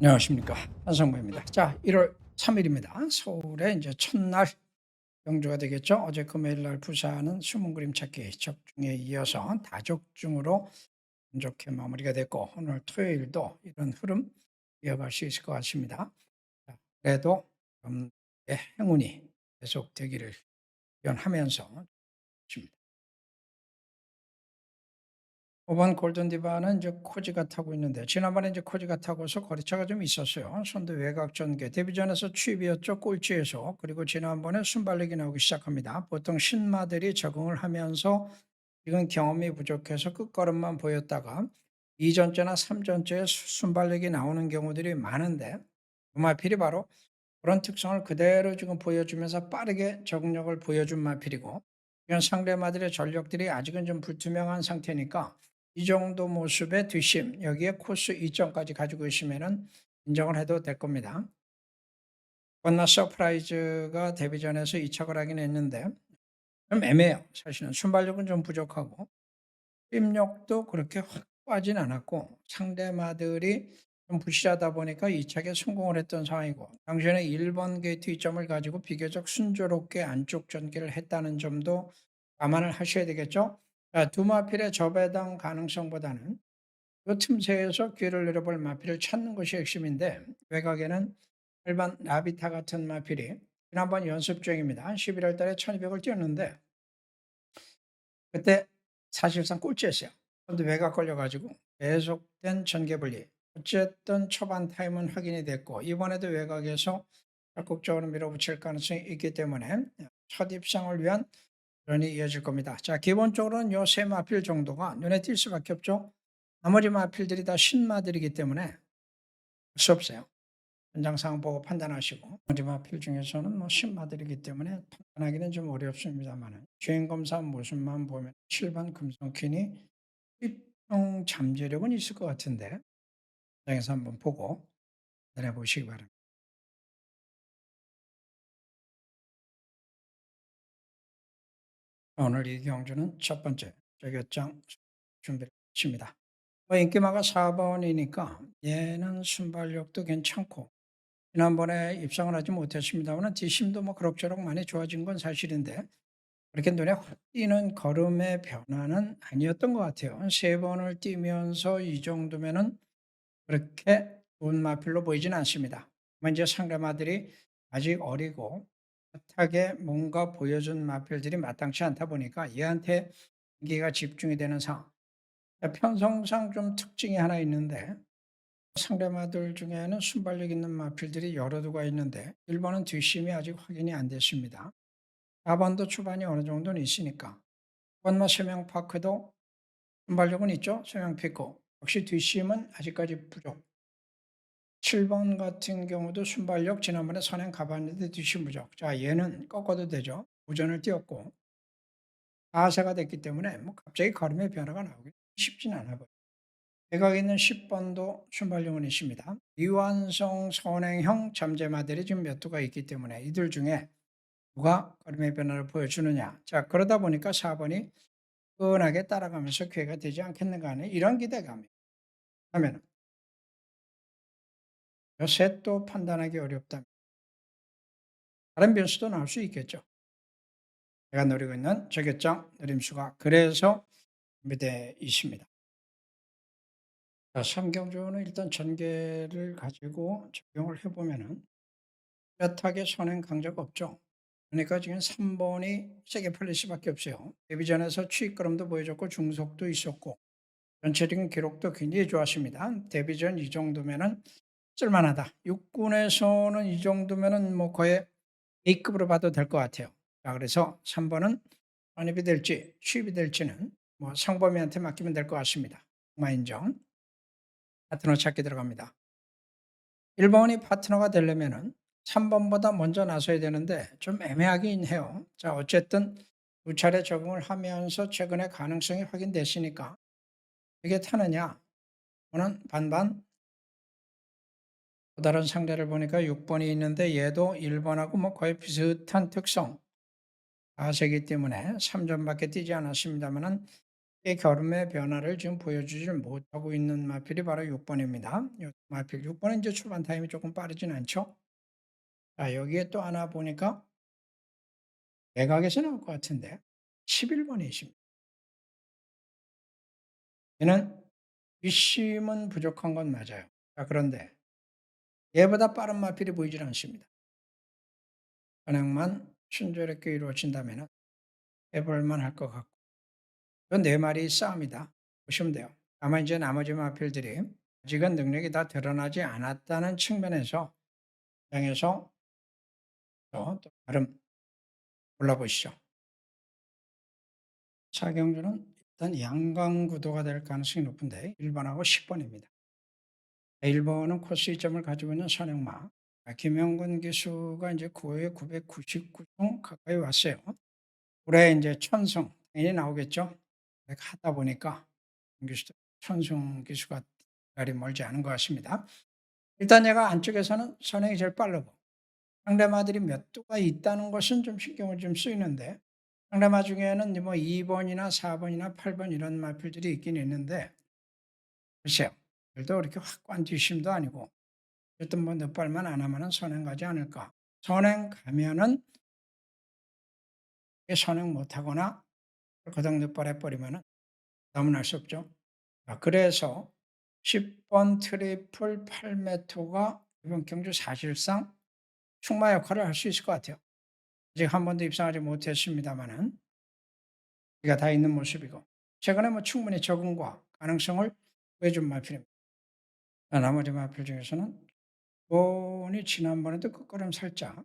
안녕하십니까. 한성부입니다. 자, 1월 3일입니다. 서울의 이제 첫날 경주가 되겠죠. 어제 금요일 날 부산은 숨은 그림 찾기 적중에 이어서 다적중으로 좋게 마무리가 됐고, 오늘 토요일도 이런 흐름 이어갈 수 있을 것 같습니다. 자, 그래도 행운이 계속되기를 기원하면서 있습니다. 5번 골든디바는 이제 코지가 타고 있는데, 지난번에 이제 코지가 타고서 거리차가 좀 있었어요. 선두 외곽 전개, 데뷔전에서 취입이었죠. 꼴찌에서. 그리고 지난번에 순발력이 나오기 시작합니다. 보통 신마들이 적응을 하면서 지금 경험이 부족해서 끝걸음만 보였다가 2전째나 3전째에 순발력이 나오는 경우들이 많은데, 마필이 바로 그런 특성을 그대로 지금 보여주면서 빠르게 적응력을 보여준 마필이고, 이런 상대마들의 전력들이 아직은 좀 불투명한 상태니까 이 정도 모습의 뒷심, 여기에 코스 2점까지 가지고 있으면은 인정을 해도 될 겁니다. 건나 서프라이즈가 데뷔전에서 이착을 하긴 했는데 좀 애매해요. 사실은 순발력은 좀 부족하고 힘력도 그렇게 확고하진 않았고, 상대마들이 좀 부실하다 보니까 이착에 성공을 했던 상황이고, 당시에는 1번 게이트 2점을 가지고 비교적 순조롭게 안쪽 전개를 했다는 점도 감안을 하셔야 되겠죠. 자, 두 마필의 저배당 가능성보다는 그 틈새에서 기회를 노려볼 마필을 찾는 것이 핵심인데, 외곽에는 일반 라비타 같은 마필이 지난번 연습 중입니다. 11월 달에 1200을 뛰었는데 그때 사실상 꼴찌였어요. 그런데 외곽 걸려가지고 계속된 전개분리. 어쨌든 초반 타임은 확인이 됐고, 이번에도 외곽에서 적극적으로 밀어붙일 가능성이 있기 때문에 첫 입상을 위한 전이 이어질 겁니다. 자, 기본적으로는 요 세 마필 정도가 눈에 띌 수밖에 없죠. 나머지 마필들이 다 신마들이기 때문에 할 수 없어요. 현장 상황 보고 판단하시고, 나머지 마필 중에서는 뭐 신마들이기 때문에 판단하기는 좀 어렵습니다만, 주행검사 모습만 보면 7번 금성퀸이 수평 잠재력은 있을 것 같은데, 현장에서 한번 보고 판단해 보시기 바랍니다. 오늘 이 경주는 첫 번째 저격장 준비를 마칩니다. 인기마가 4번이니까 얘는 순발력도 괜찮고, 지난번에 입상을 하지 못했습니다만 뒷심도 뭐 그럭저럭 많이 좋아진 건 사실인데 그렇게 눈에 확 띄는 걸음의 변화는 아니었던 것 같아요. 세 번을 뛰면서 이 정도면은 그렇게 좋은 마필로 보이지는 않습니다. 다만 이제 상대마들이 아직 어리고 핫하게 뭔가 보여준 마필들이 마땅치 않다 보니까 얘한테 인기가 집중이 되는 상황. 편성상 좀 특징이 하나 있는데, 상대마들 중에는 순발력 있는 마필들이 여러 두가 있는데 1번은 뒷심이 아직 확인이 안 됐습니다. 4번도 초반이 어느 정도는 있으니까. 건마 세명파크도 순발력은 있죠. 세명피코. 역시 뒷심은 아직까지 부족. 7번 같은 경우도 순발력 지난번에 선행 가봤는데 뒷심 부족. 자, 얘는 꺾어도 되죠. 우전을 띄었고 4세가 됐기 때문에 뭐 갑자기 걸음의 변화가 나오기 쉽진 않아 보여요. 대각에 있는 10번도 순발력은 있습니다. 이완성 선행형 잠재마들이 지금 몇 두가 있기 때문에 이들 중에 누가 걸음의 변화를 보여주느냐. 자, 그러다 보니까 4번이 끈하게 따라가면서 기회가 되지 않겠는가 하는 이런 기대감이 하면 셋도 판단하기 어렵다. 다른 변수도 나올 수 있겠죠. 제가 노리고 있는 저격장 노림수가 그래서 준비되어 있습니다. 자, 삼경주는 일단 전개를 가지고 적용을 해보면은 뚜렷하게 선행 강자가 없죠. 그러니까 지금 3번이 세게 팔릴 수밖에 없어요. 데뷔전에서 추입걸음도 보여줬고 중속도 있었고 전체적인 기록도 굉장히 좋았습니다. 데뷔전 이 정도면은 쓸만하다. 육군에서는 이 정도면은 뭐 거의 A급으로 봐도 될 것 같아요. 자, 그래서 3번은 선입이 될지 추입이 될지는 뭐 상범이한테 맡기면 될 것 같습니다. 마인정 파트너 찾기 들어갑니다. 1번이 파트너가 되려면은 3번보다 먼저 나서야 되는데 좀 애매하긴 해요. 자, 어쨌든 두 차례 적응을 하면서 최근에 가능성이 확인됐으니까 이게 타느냐? 저는 반반. 또 다른 상대를 보니까 6번이 있는데 얘도 1번하고 뭐 거의 비슷한 특성. 4세기 때문에 3점밖에 뛰지 않았습니다만은 이 결음의 변화를 지금 보여주질 못하고 있는 마필이 바로 6번입니다. 마필 6번은 이제 출발 타임이 조금 빠르진 않죠. 자, 여기에 또 하나 보니까 외곽에서 나올 것 같은데 11번이십니다. 얘는 뒷심은 부족한 건 맞아요. 자, 그런데 얘보다 빠른 마필이 보이질 않습니다. 선행만 순조롭게 이루어진다면 해볼만 할 것 같고, 그 네 마리 싸움이다 보시면 돼요. 다만 이제 나머지 마필들이 아직은 능력이 다 드러나지 않았다는 측면에서 장에서 또 다름 골라보시죠. 차경주는 일단 양강구도가 될 가능성이 높은데 1번하고 10번입니다. 1번은 코스 2점을 가지고 있는 선행마. 김영근 기수가 이제 9회 999종 가까이 왔어요. 올해 이제 천승 당연히 나오겠죠. 하다 보니까 기수도 천승 기수가 그리 멀지 않은 것 같습니다. 일단 얘가 안쪽에서는 선행이 제일 빠르고 상대마들이 몇 두가 있다는 것은 좀 신경을 좀 쓰이는데, 상대마 중에는 뭐 2번이나 4번이나 8번 이런 마필들이 있긴 있는데 글쎄요. 그래도 그렇게 확고한 뒷심도 아니고 어쨌든 뭐 몇 발만 안 하면은 선행 가지 않을까. 선행 가면은 선행 못 하거나 거당 몇 발 해버리면은 너무나 할 수 없죠. 자, 그래서 10번 트리플 8m가 이번 경주 사실상 충마 역할을 할 수 있을 것 같아요. 아직 한 번도 입상하지 못했습니다만은 우리가 다 있는 모습이고 최근에 뭐 충분히 적응과 가능성을 보여준 마필입니다. 나머지 마필 중에서는 본이 지난번에도 끝걸음 살짝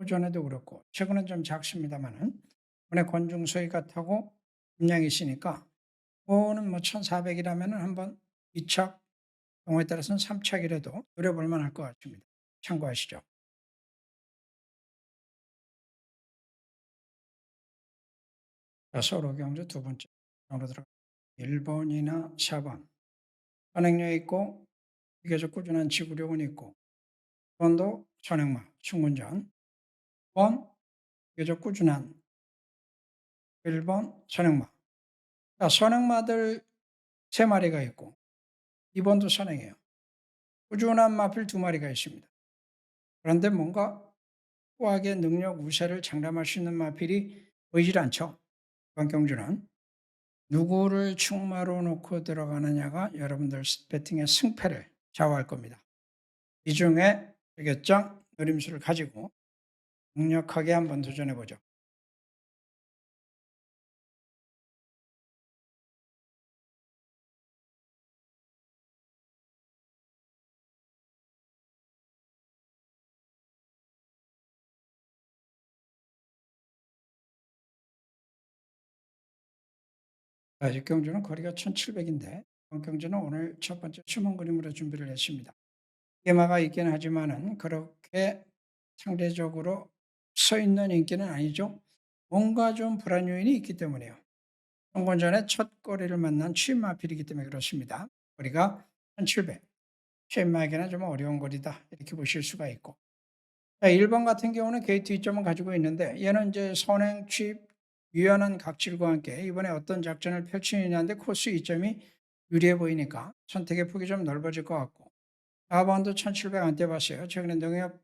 오전에도 그렇고 최근은 좀 작습니다만은 이번에 권중서이 같하고 분량이 있으니까 본은 뭐 1400이라면 한번 2착 경우에 따라서는 3착이라도 노려볼 만할 것 같습니다. 참고하시죠. 자, 서로 경주 두 번째 으로 들어가 1번이나 4번 선행력 있고 비교적 꾸준한 지구력은 있고 번도 선행마 충분전 번 비교적 꾸준한 1번 선행마. 자, 선행마들 3마리가 있고 2번도 선행이에요. 꾸준한 마필 2마리가 있습니다. 그런데 뭔가 후하게 능력 우세를 장담할 수 있는 마필이 보이질 않죠. 이번 경주는 누구를 충마로 놓고 들어가느냐가 여러분들 배팅의 승패를 좌우할 겁니다. 이 중에 결정 노림수를 가지고 강력하게 한번 도전해 보죠. 아직 경주는 거리가 1700인데 이번 경주는 오늘 첫 번째 추문 그림으로 준비를 했습니다. 테마가 있긴 하지만은 그렇게 상대적으로 서 있는 인기는 아니죠. 뭔가 좀 불안 요인이 있기 때문에요. 선거전에 첫 거리를 만난 취임마필이기 때문에 그렇습니다. 거리가 1700. 취임마에게는 좀 어려운 거리다. 이렇게 보실 수가 있고. 자, 1번 같은 경우는 게이트 2점을 가지고 있는데 얘는 이제 선행 취입 유연한 각질과 함께 이번에 어떤 작전을 펼치느냐인데 코스 2점이 유리해 보이니까 선택의 폭이 좀 넓어질 것 같고 4번도 1700 안 떼봤어요. 최근에 농협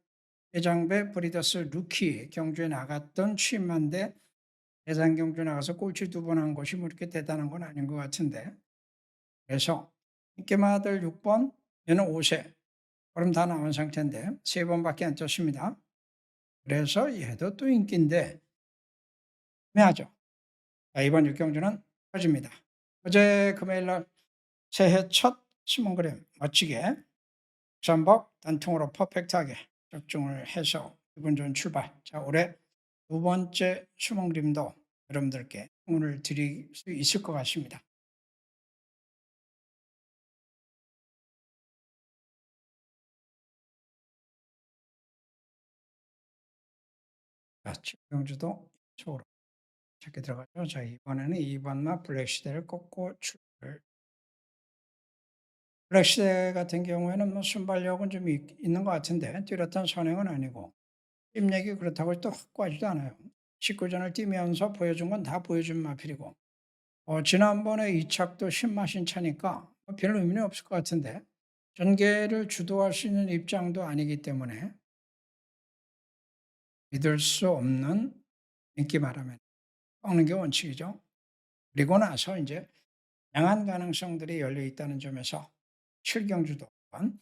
대장배 브리더스 루키 경주에 나갔던 취임만데 대상 경주 나가서 꼴찌 2번 한 것이 뭐 이렇게 대단한 건 아닌 것 같은데 그래서 인기마들 6번 얘는 5세 그럼 다 나온 상태인데 3번밖에 안 떴습니다. 그래서 얘도 또 인기인데 애매하죠. 자, 이번 육경주는 터집니다. 어제 금요일날 새해 첫 신문그램 멋지게 전복 단통으로 퍼펙트하게 적중을 해서 기분 좋은 출발. 자, 올해 두 번째 수능 그림도 여러분들께 응원을 드릴 수 있을 것 같습니다. 자, 경주도 속으로 찾게 들어가죠. 자, 이번에는 2번마 블랙시대를 꺾고 출발. 블랙시대 같은 경우에는 뭐 순발력은 좀 있는 것 같은데 뚜렷한 선행은 아니고 힘력이 그렇다고 또 확고하지도 않아요. 19전을 뛰면서 보여준 건 다 보여준 마필이고 지난번에 이 착도 신마신 차니까 별 의미는 없을 것 같은데 전개를 주도할 수 있는 입장도 아니기 때문에 믿을 수 없는 인기 말하면 꺾는 게 원칙이죠. 그리고 나서 이제 양한 가능성들이 열려 있다는 점에서 7경주도 한번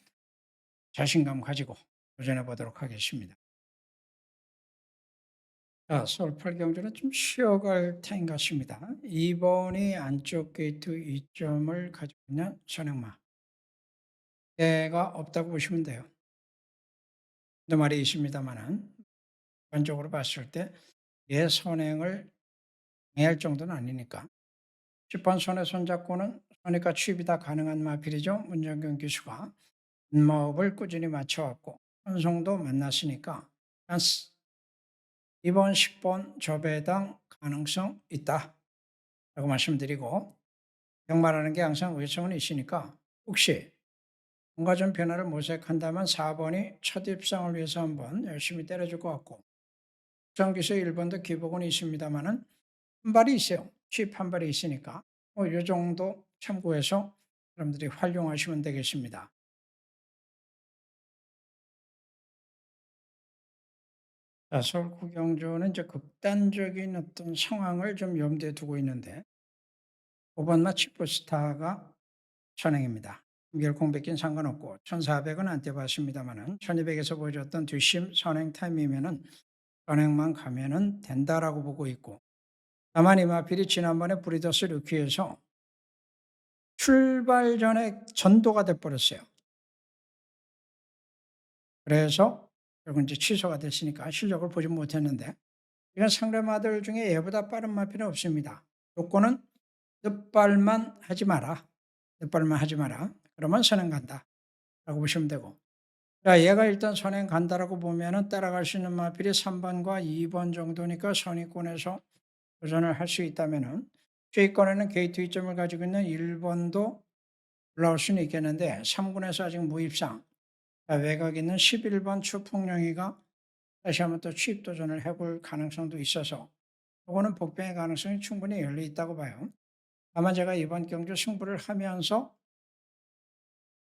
자신감 가지고 도전해 보도록 하겠습니다. 자, 서울 8경주는 좀 쉬어갈 타임 같습니다. 2번이 안쪽 게이트 2점을 가지고 있는 선행마. 때가 없다고 보시면 돼요. 그 말이 있습니다만은 객관적으로 봤을 때 선행을 당할 정도는 아니니까 10번 손에 손잡고는 손익과 취입이 다 가능한 마필이죠. 문정경 기수가 마업을 꾸준히 맞춰왔고 현성도 만났으니까 찬스. 이번 10번 저배당 가능성 있다 라고 말씀드리고 경말하는 게 항상 의성은 있으니까 혹시 뭔가 좀 변화를 모색한다면 4번이 첫 입상을 위해서 한번 열심히 때려줄 것 같고 정기수 1번도 기복은 있습니다만은 한 발이 있어요. 취입 한 발이 있으니까 이 정도 참고해서 여러분들이 활용하시면 되겠습니다. 자, 서울 구경주는 이제 극단적인 어떤 상황을 좀 염두에 두고 있는데 5번 마치포스타가 선행입니다. 결공 뺏긴 상관없고 1400은 안 떼봤습니다만은 1200에서 보여줬던 뒷심 선행 타임이면은 선행만 가면은 된다라고 보고 있고 다만 이마필이 지난번에 브리더스 루키에서 출발 전에 전도가 돼버렸어요. 그래서 결국 이제 취소가 됐으니까 실력을 보지 못했는데 이건 상대마들 중에 얘보다 빠른 마필은 없습니다. 요건은 늦발만 하지 마라. 늦발만 하지 마라. 그러면 선행 간다. 라고 보시면 되고. 자, 얘가 일단 선행 간다라고 보면은 따라갈 수 있는 마필이 3번과 2번 정도니까 선의권에서 도전을 할 수 있다면은 최위권에는 게이트 2점을 가지고 있는 1번도 올라올 수는 있겠는데 3군에서 아직 무입상. 외곽에 있는 11번 추풍령이가 다시 한번 또 취입 도전을 해볼 가능성도 있어서 이거는 복병의 가능성이 충분히 열려 있다고 봐요. 다만 제가 이번 경주 승부를 하면서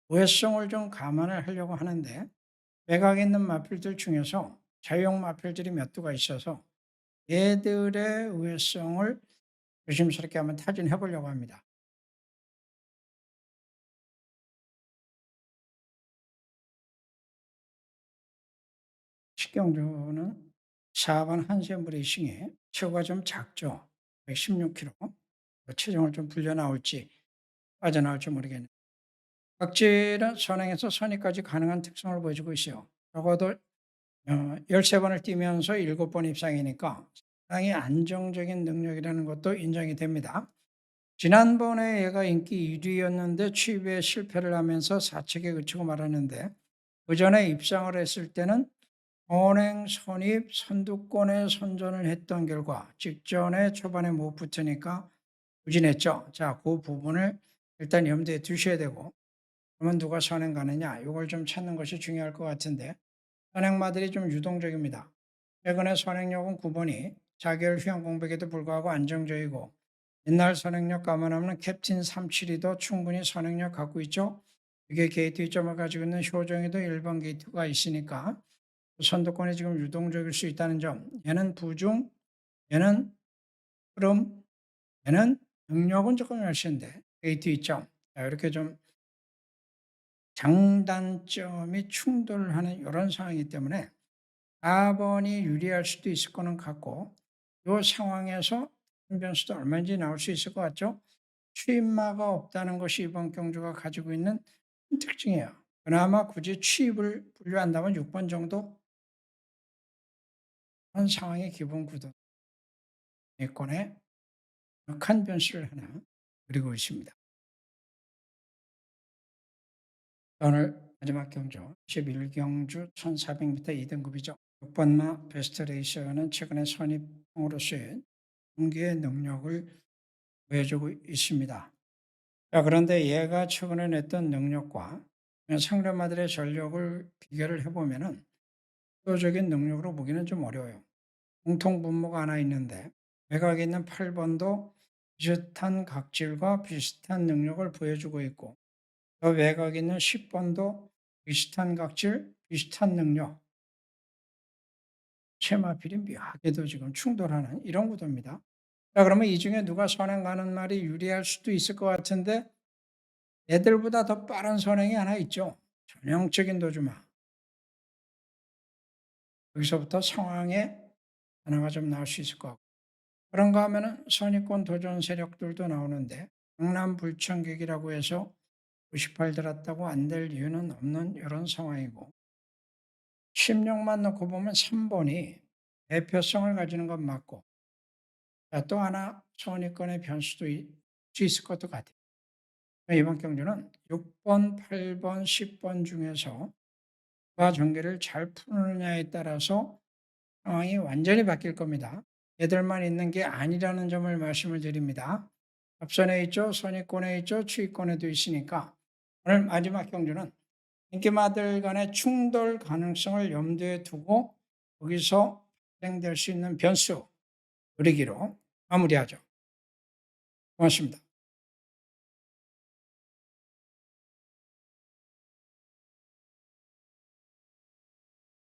우회성을 좀 감안을 하려고 하는데 외곽에 있는 마필들 중에서 자유형 마필들이 몇 두가 있어서 얘들의 우회성을 조심스럽게 한번 타진해 보려고 합니다. 식경주는 4번 한샘 브레이싱에 체구가 좀 작죠. 116kg. 체중을 좀 불려 나올지 빠져나올지 모르겠네요. 각질은 선행에서 선의까지 가능한 특성을 보여주고 있어요. 적어도 13번을 뛰면서 7번 입상이니까 상당히 안정적인 능력이라는 것도 인정이 됩니다. 지난번에 얘가 인기 1위였는데 취입에 실패를 하면서 사측에 그치고 말았는데 그 전에 입상을 했을 때는 선행, 선입, 선두권에 선전을 했던 결과 직전에 초반에 못 붙으니까 부진했죠. 자, 그 부분을 일단 염두에 두셔야 되고 그러면 누가 선행 가느냐 이걸 좀 찾는 것이 중요할 것 같은데 선행마들이 좀 유동적입니다. 최근에 선행력은 9번이 자결 휴양 공백에도 불구하고 안정적이고 옛날 선행력 감안하면 캡틴 372도 충분히 선행력 갖고 있죠. 이게 게이트 2점을 가지고 있는 효정에도 1번 게이트가 있으니까 선두권이 지금 유동적일 수 있다는 점. 얘는 부중, 얘는 흐름, 얘는 능력은 조금 열신데 게이트 2점. 이렇게 좀 장단점이 충돌하는 이런 상황이기 때문에 4번이 유리할 수도 있을 거는 같고 이 상황에서 변수도 얼마인지 나올 수 있을 것 같죠. 취입마가 없다는 것이 이번 경주가 가지고 있는 특징이에요. 그나마 굳이 취입을 분류한다면 6번 정도 한 상황의 기본 구도 예권에 큰 변수를 하나 그리고 있습니다. 오늘 마지막 경주 11경주 1400m 2등급이죠. 6번마 베스트 레이서는 최근에 선입으로서의 경기의 능력을 보여주고 있습니다. 자, 그런데 얘가 최근에 냈던 능력과 상대마들의 전력을 비교를 해보면은 압도적인 능력으로 보기는 좀 어려워요. 공통 분모가 하나 있는데 외곽에 있는 8번도 비슷한 각질과 비슷한 능력을 보여주고 있고 더 외곽 있는 10번도 비슷한 각질, 비슷한 능력, 체마필이 묘하게도 지금 충돌하는 이런 구도입니다. 자, 그러면 이 중에 누가 선행 가는 말이 유리할 수도 있을 것 같은데 애들보다 더 빠른 선행이 하나 있죠. 전형적인 도주마. 여기서부터 상황에 하나가 좀 나올 수 있을 것 같고. 그런가 하면은 선의권 도전 세력들도 나오는데 강남 불청객이라고 해서 98 들었다고 안 될 이유는 없는 이런 상황이고 10력만 놓고 보면 3번이 대표성을 가지는 건 맞고 자, 또 하나 선의권의 변수도 수 있을 것도 같아요. 이번 경주는 6번, 8번, 10번 중에서 누가 전개를 잘 푸느냐에 따라서 상황이 완전히 바뀔 겁니다. 얘들만 있는 게 아니라는 점을 말씀을 드립니다. 앞선에 있죠, 선의권에 있죠, 추위권에도 있으니까 오늘 마지막 경주는 인기마들 간의 충돌 가능성을 염두에 두고 거기서 발생될 수 있는 변수, 노리기로 마무리하죠. 고맙습니다.